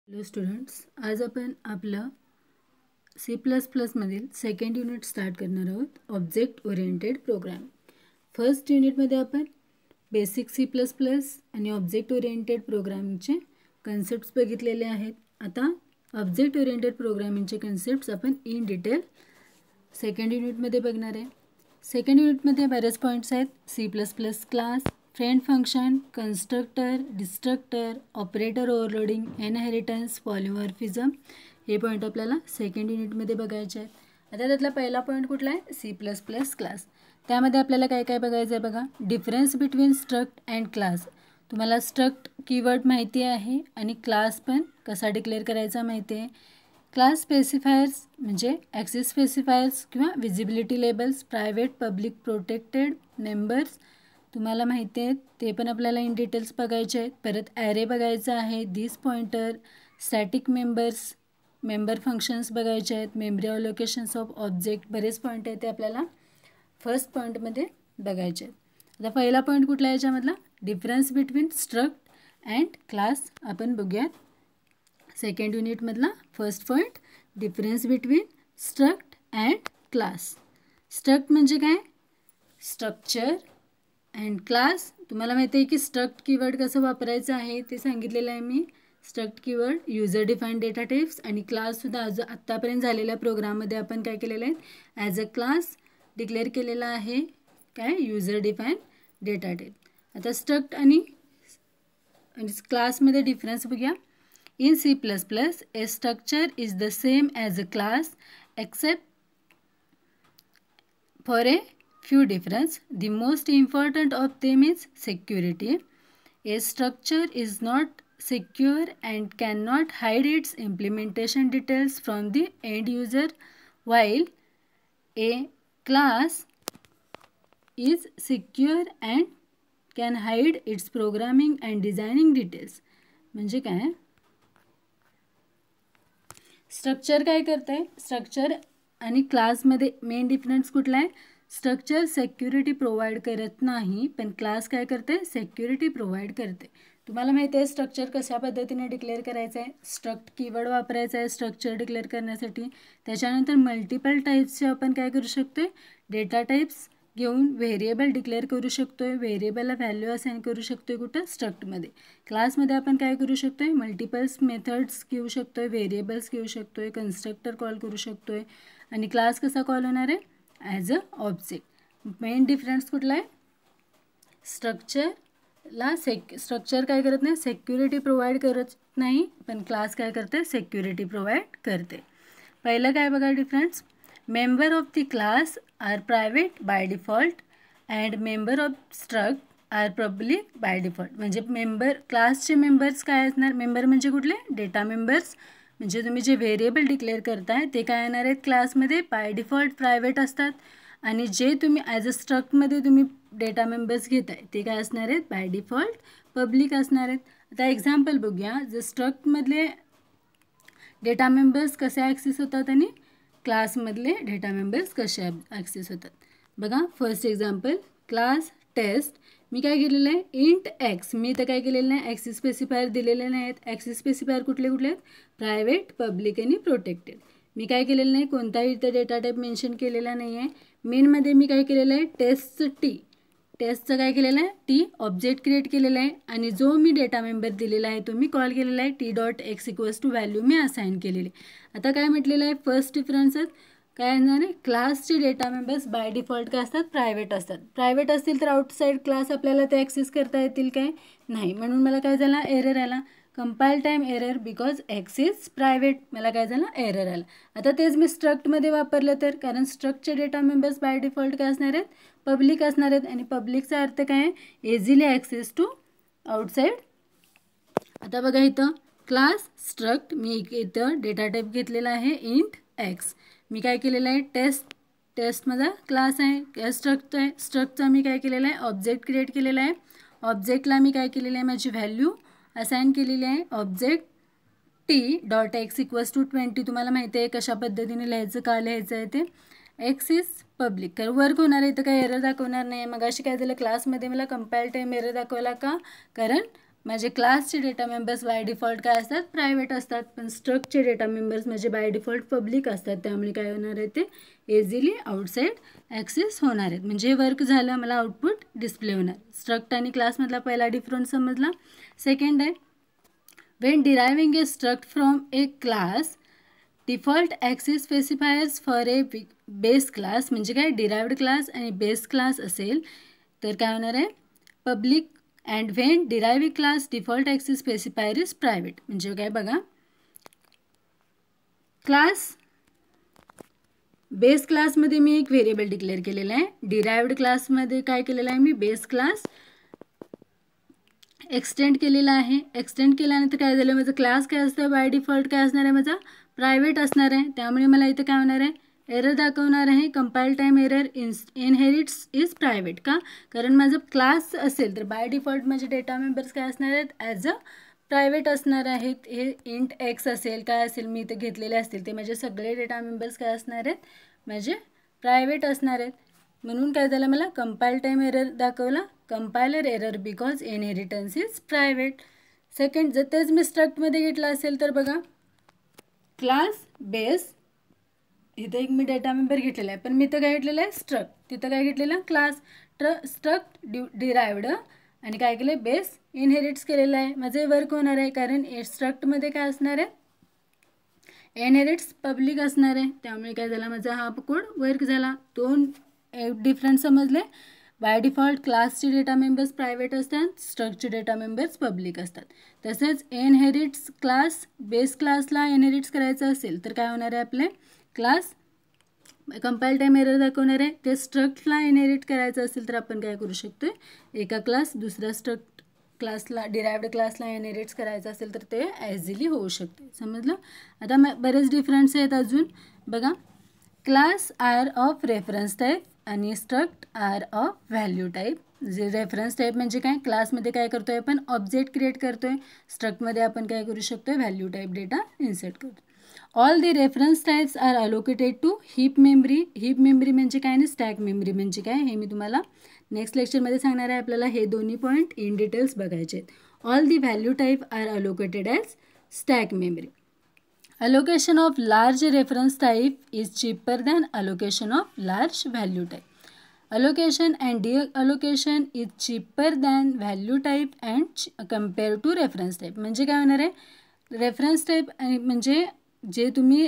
Hello students, आज आपण आपलं C++ मधील सेकंड युनिट स्टार्ट करणार आहोत, ऑब्जेक्ट ओरिएंटेड प्रोग्राम. फर्स्ट युनिटमध्ये आपण बेसिक C++ आणि ऑब्जेक्ट ओरिएंटेड प्रोग्रामिंगचे कन्सेप्ट्स बघितलेले आहेत. आता ऑब्जेक्ट ओरिएंटेड प्रोग्रामिंगचे कन्सेप्ट्स आपण इन डिटेल सेकंड युनिटमध्ये बघणार आहे. सेकंड युनिटमध्ये बरेच पॉईंट्स आहेत. C++ class, friend function, constructor, destructor, operator overloading, inheritance, polymorphism हे पॉईंट आपल्याला सेकंड युनिटमध्ये बघायचे आहेत. आता त्यातला पहिला पॉईंट कुठला आहे? C++ class. त्यामध्ये आपल्याला काय काय बघायचं आहे बघा. Difference between struct and class. तुम्हाला स्ट्रक्ट कीवर्ड माहिती आहे आणि क्लास पण कसा डिक्लेअर करायचा माहिती आहे. क्लास स्पेसिफायर्स म्हणजे ॲक्सेस स्पेसिफायर्स किंवा visibility labels, private, public, protected, members तुम्हाला माहिती आहेत, ते पण आपल्याला इन डिटेल्स बघायचे आहेत. परत ॲरे बघायचा आहे, this pointer, static members, member functions बघायचे आहेत, मेमरी अलोकेशन्स ऑफ ऑब्जेक्ट, बरेच पॉईंट आहेत ते आपल्याला फर्स्ट पॉईंटमध्ये बघायचे आहेत. आता पहिला पॉईंट कुठला आहे याच्यामधला? Difference between struct and class आपण बघूयात. सेकंड युनिटमधला first point, difference between struct and class. Struct म्हणजे काय? स्ट्रक्चर. अँड क्लास तुम्हाला माहिती आहे की स्ट्रक्ट कीवर्ड कसं वापरायचं आहे ते सांगितलेलं आहे मी. Struct keyword user define data types आणि क्लाससुद्धा आत्तापर्यंत झालेल्या प्रोग्राममध्ये आपण काय केलेलं आहे? ॲज अ क्लास डिक्लेअर केलेला आहे. काय? User define data type. आता स्ट्रक्ट आणि क्लासमध्ये डिफरन्स बघूया. In C++, a structure is the same as a class except for a few difference. The most important of them is security. A structure is not secure and cannot hide its implementation details from the end user, while a class is secure and can hide its programming and designing details. म्हणजे काय? Structure काय करतं आहे? Structure आणि क्लासमध्ये main difference कुठला आहे? Structure security provide करत नाही, पण क्लास काय करते? सेक्युरिटी प्रोव्हाइड करते. तुम्हाला माहिती आहे स्ट्रक्चर कशा पद्धतीने डिक्लेअर करायचं आहे? स्ट्रक्ट कीवर्ड वापरायचा आहे स्ट्रक्चर डिक्लेअर करण्यासाठी. त्याच्यानंतर मल्टिपल टाईप्सचे आपण काय करू शकतो? डेटा टाईप्स घेऊन व्हेरिएबल डिक्लेअर करू शकतो आहे. व्हेरिएबलला व्हॅल्यू असाइन करू शकतो आहे कुठं? स्ट्रक्टमध्ये. क्लासमध्ये आपण काय करू शकतो आहे? मल्टिपल्स मेथड्स घेऊ शकतो आहे, व्हेरिएबल्स घेऊ शकतो आहे, कन्स्ट्रक्टर कॉल करू शकतो आहे. आणि क्लास कसा कॉल होणार आहे? As a object. Main difference कुठला आहे? स्ट्रक्चर काय करत नाही? सेक्युरिटी प्रोव्हाइड करत नाही, पण क्लास काय करते? सेक्युरिटी प्रोव्हाइड करते. पहिलं काय बघा difference. Member of the class are private by default and member of struct are public by default. म्हणजे क्लासचे मेंबर्स काय असणार? मेंबर म्हणजे कुठले? Data members. म्हणजे तुम्ही जे व्हेरिएबल डिक्लेअर करताय ते काय येणार आहेत क्लासमध्ये? बाय डिफॉल्ट प्रायव्हेट असतात. आणि जे तुम्ही ॲज अ स्ट्रक्टमध्ये तुम्ही डेटा मेंबर्स घेताय ते काय असणार आहेत? बाय डिफॉल्ट पब्लिक असणार आहेत. आता एक्झाम्पल बघूया. जर स्ट्रक्टमधले डेटा मेंबर्स कसे ॲक्सेस होतात आणि क्लासमधले डेटा मेंबर्स कसे ॲक्सेस होतात बघा. First example, class test. मी काय केलेलं आहे? Int x. मी इथं काय केलेलं नाही? ॲक्सेस स्पेसिफायर दिलेले नाहीत. ॲक्सेस स्पेसिफायर कुठले कुठले आहेत? प्रायव्हेट, पब्लिक आणि प्रोटेक्टेड. मी काय केलेलं नाही? कोणताही इथं डेटा टाईप मेन्शन केलेला नाही आहे. मेनमध्ये मी काय केलेलं आहे? टेस्टचं काय केलेलं आहे? टी ऑब्जेक्ट क्रिएट केलेला आहे आणि जो मी डेटा मेंबर दिलेला आहे तो मी कॉल केलेला आहे t.x = व्हॅल्यू मी असाइन केलेली. आता काय म्हटलेलं आहे? फर्स्ट डिफरन्सेस काय येणार आहे? क्लासचे डेटा मेंबर्स बाय डिफॉल्ट काय असतात? प्रायव्हेट असतात. प्रायव्हेट असतील तर आउटसाईड क्लास आपल्याला ते ॲक्सेस करता येतील काय? नाही. म्हणून मला काय झाला? एरर आला. Compile time error because x is private. मला काय झालं? एरर आला. आता तेच मी स्ट्रक्टमध्ये वापरलं तर, कारण स्ट्रक्टचे डेटा मेंबर्स बाय डिफॉल्ट काय असणार आहेत? पब्लिक असणार आहेत. आणि पब्लिकचा अर्थ काय आहे? Easily access to outside. आता बघा इथं क्लास स्ट्रक्ट. मी इथं डेटा टाईप घेतलेला आहे इंट एक्स. मी काय केलेलं आहे? टेस्ट माझा क्लास आहे. स्ट्रक्टचा मी काय केलेला आहे? ऑब्जेक्ट क्रिएट केलेला आहे. ऑब्जेक्टला मी काय केलेलं आहे? माझी व्हॅल्यू असाइन केलेली आहे. Object t.x = 20. तुम्हाला माहिती आहे कशा पद्धतीने लिहायचं, का लिहायचं आहे ते. X is public. कारण वर्क होणार आहे तर काही एरर दाखवणार नाही. मग अशी काय झालं? क्लासमध्ये मला कंपाईल टाईम एरर दाखवला का? कारण माझे क्लासचे डेटा मेंबर्स बाय डिफॉल्ट काय असतात, प्रायव्हेट असतात, पण स्ट्रक्टचे डेटा मेंबर्स माझे बाय डिफॉल्ट पब्लिक असतात. त्यामुळे काय होणार आहे, ते इझिली आउटसाईड ॲक्सेस होणार आहेत. म्हणजे हे वर्क झालं, मला आउटपुट डिस्प्ले होणार. स्ट्रक्ट आणि क्लासमधला पहिला डिफरन्स समजला. सेकंड आहे, when deriving a struct from a class, default access specifiers for a base class, म्हणजे काय, derived class आणि base class असेल तर काय होणार आहे, public, and when derived class default access specifier is private. म्हणजे काय बघा, क्लास बेस क्लासमध्ये मी एक व्हेरिएबल डिक्लेअर केलेला आहे, डिराइव्ड क्लासमध्ये काय केलेलं आहे, मी बेस क्लास एक्सटेंड केलेला आहे. एक्सटेंड केल्यानंतर काय झालं, माझं क्लास काय असतं, बाय डिफॉल्ट काय असणार आहे, माझा प्रायव्हेट असणार आहे. त्यामुळे मला इथं काय होणार आहे, एरर दाखवणार आहे, compile time error, inherits is private. का, कारण माझं क्लास असेल तर बाय डिफॉल्ट माझे डेटा मेंबर्स काय असणार आहेत, ॲज अ प्रायव्हेट असणार आहेत. हे इंट एक्स असेल, काय असेल, मी इथं घेतलेले असतील, ते माझे सगळे डेटा मेंबर्स काय असणार आहेत, माझे प्रायव्हेट असणार आहेत. म्हणून काय झालं, मला कंपाईल टाईम एरर दाखवला, compiler error because inheritance is private. Second, जर तेच मी स्ट्रक्टमध्ये घेतलं असेल तर बघा, क्लास बेस, इथं एक मी डेटा मेंबर घेतलेला आहे, पण मी इथं काय घेतलेलं आहे, स्ट्रक्ट, तिथं काय घेतलेलं, क्लास. स्ट्रक्ट डिराइव्ड आणि काय केलं, बेस इनहेरिट्स केलेलं आहे. माझं वर्क होणार आहे, कारण स्ट्रक्टमध्ये काय असणार आहे, इनहेरिट्स पब्लिक असणार आहे. त्यामुळे काय झाला, माझा हा कोड वर्क झाला. दोन डिफरन्स समजले. बाय डिफॉल्ट क्लासचे डेटा मेंबर्स प्रायव्हेट असतात, स्ट्रक्टचे डेटा मेंबर्स पब्लिक असतात. तसेच इनहेरिट्स क्लास, बेस क्लासला इनहेरिट्स करायचं असेल तर काय होणार आहे, आपले क्लास कंपाईल टाईम एरर दाखवणार आहे. ते स्ट्रक्टला इनहेरिट करायचं असेल तर आपण काय करू शकतो, एका क्लास दुसऱ्या स्ट्रक्ट क्लासला, डिराइव्ड क्लासला इनहेरिट्स करायचं असेल तर ते इझिली होऊ शकते. समजलं. आता बरेच डिफरन्स आहेत अजून बघा. Class are of reference type आणि struct are of value type. जे रेफरन्स टाईप म्हणजे काय, क्लासमध्ये काय करतोय आपण, ऑब्जेक्ट क्रिएट करतोय, स्ट्रक्टमध्ये आपण काय करू शकतो, व्हॅल्यू टाईप डेटा इन्सर्ट करतो. All the reference types are allocated to heap memory. Heap memory म्हणजे काय आणि स्टॅक मेमरी म्हणजे काय, हे मी तुम्हाला नेक्स्ट लेक्चरमध्ये सांगणार आहे. आपल्याला हे दोन्ही पॉईंट इन डिटेल्स बघायचे आहेत. All the value type are allocated as stack memory. Allocation of large reference type is cheaper than allocation of large value type. Allocation and deallocation is cheaper than value type and compared to reference type. म्हणजे काय होणार आहे, reference type म्हणजे जे तुम्ही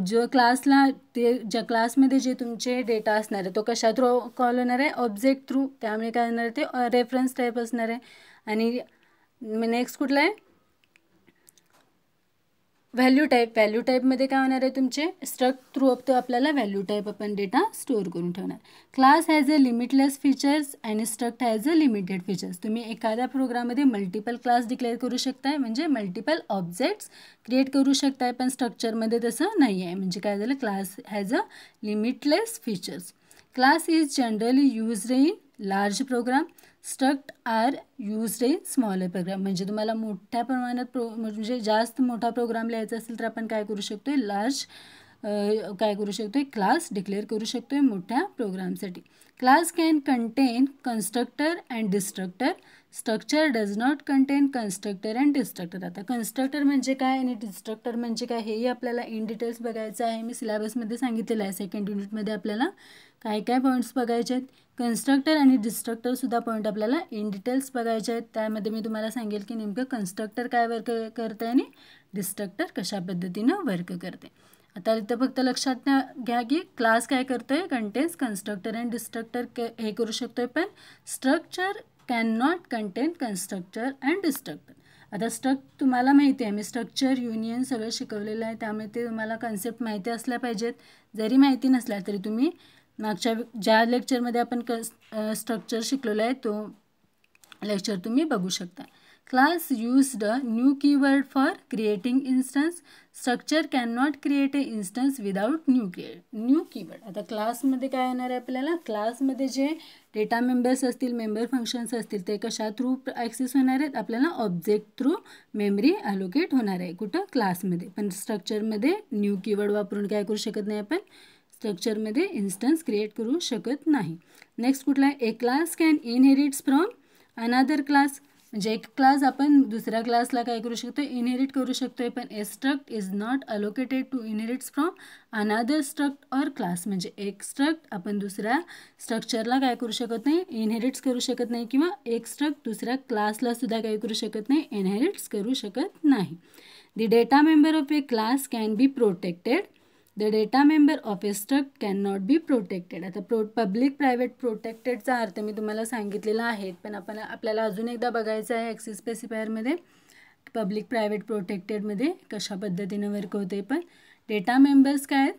जो क्लासला, ते ज्या क्लासमध्ये जे तुमचे डेटा असणार आहे तो कशा थ्रू कॉल होणार आहे, ऑब्जेक्ट थ्रू. त्यामुळे काय होणार आहे, ते रेफरन्स टाईप असणार आहे. आणि नेक्स्ट कुठला आहे, व्हॅल्यू टाईप. व्हॅल्यू टाईपमध्ये काय होणार आहे, तुमचे स्ट्रक्ट थ्रू तो आपल्याला व्हॅल्यू टाईप आपण डेटा स्टोअर करून ठेवणार. Class has a limitless features आणि struct has a limited features. तुम्ही एखाद्या प्रोग्राममध्ये मल्टिपल क्लास डिक्लेअर करू शकताय, म्हणजे मल्टिपल ऑब्जेक्ट्स क्रिएट करू शकताय, पण स्ट्रक्चरमध्ये तसं नाही आहे. म्हणजे काय झालं, class has a limitless features. Class is generally used in large program. Struct are used in smaller program. म्हणजे तुम्हाला मोठ्या प्रमाणात म्हणजे जास्त मोठा प्रोग्राम लिहायचा असेल तर आपण काय करू शकतो, लार्ज काय करू शकतो, क्लास डिक्लेअर करू शकतो मोठ्या प्रोग्रामसाठी. Class can content constructor and destructor. Structure does not content constructor and destructor. आता कन्स्ट्रक्टर म्हणजे काय आणि डिस्ट्रक्टर म्हणजे काय, हेही आपल्याला इन डिटेल्स बघायचं आहे. मी सिलेबसमध्ये सांगितलेलं आहे. सेकंड युनिटमध्ये आपल्याला काय काय पॉईंट्स बघायचे आहेत. कन्स्ट्रक्टर आणि डिस्ट्रक्टरसुद्धा पॉईंट आपल्याला इन डिटेल्स बघायचे आहेत. त्यामध्ये मी तुम्हाला सांगेल की नेमकं कन्स्ट्रक्टर काय वर्क करते आणि डिस्ट्रक्टर कशा पद्धतीनं वर्क करते. आता इथं फक्त लक्षात घ्या की क्लास काय करतोय, कंटेन्स कन्स्ट्रक्टर अँड डिस्ट्रक्टर हे करू शकतोय, पण structure can not content constructor and destructor. आता स्ट्रक्ट तुम्हाला माहिती आहे, मी स्ट्रक्चर युनियन सगळं शिकवलेलं आहे, त्यामुळे ते तुम्हाला कन्सेप्ट माहिती असल्या पाहिजेत. जरी माहिती नसल्या तरी तुम्ही मागच्या ज्या लेक्चरमध्ये आपण स्ट्रक्चर शिकलेलं आहे तो लेक्चर तुम्ही बघू शकता. Class used new keyword for creating instance. Structure can not create a instance without new keyword. आता क्लासमध्ये काय येणार आहे आपल्याला, क्लासमध्ये जे डेटा मेंबर्स असतील, मेंबर फंक्शन्स असतील, ते कशा थ्रू ॲक्सेस होणार आहेत, आपल्याला ऑब्जेक्ट थ्रू मेमरी ॲलोकेट होणार आहे. कुठं, क्लासमध्ये. पण स्ट्रक्चरमध्ये न्यू कीवर्ड वापरून काय करू शकत नाही, आपण स्ट्रक्चरमध्ये इन्स्टन्स क्रिएट करू शकत नाही. नेक्स्ट कुठला आहे, a class can inherits from another class. म्हणजे एक क्लास आपण दुसऱ्या क्लासला काय करू शकतो, इनहेरिट करू शकतोय, पण a struct is not allocated to inherits from another struct or class. म्हणजे एक स्ट्रक्ट आपण दुसऱ्या स्ट्रक्चरला काय करू शकत नाही, इनहेरिट्स करू शकत नाही, किंवा एक स्ट्रक्ट दुसऱ्या क्लासला सुद्धा काय करू शकत नाही, इनहेरिट्स करू शकत नाही. The data member of A class can be protected. The data member of A struct can not be protected. आता पब्लिक प्रायव्हेट प्रोटेक्टेडचा अर्थ मी तुम्हाला सांगितलेला आहे, पण आपल्याला अजून एकदा बघायचं आहे ॲक्सेस स्पेसिफायरमध्ये पब्लिक प्रायव्हेट प्रोटेक्टेडमध्ये कशा पद्धतीने वर्क होते. पण डेटा मेंबर्स काय आहेत,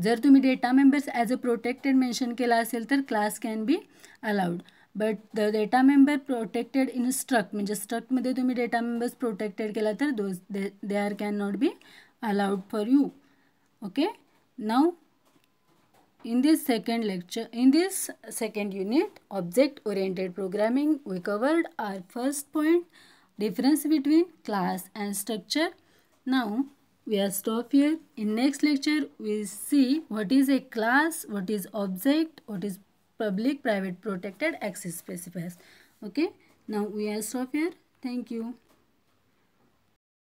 जर तुम्ही data members as a protected mention केला असेल तर class can be allowed. But the data member protected in struct, म्हणजे स्ट्रक्टमध्ये तुम्ही डेटा मेंबर्स प्रोटेक्टेड केला तर they are can not be allowed for you. Okay, now in this second unit, object oriented programming, we covered our first point, difference between class and structure. Now we are stop here. In next lecture we see what is a class, what is object, what is public private protected access specifiers. Okay, now we are stop here. Thank you.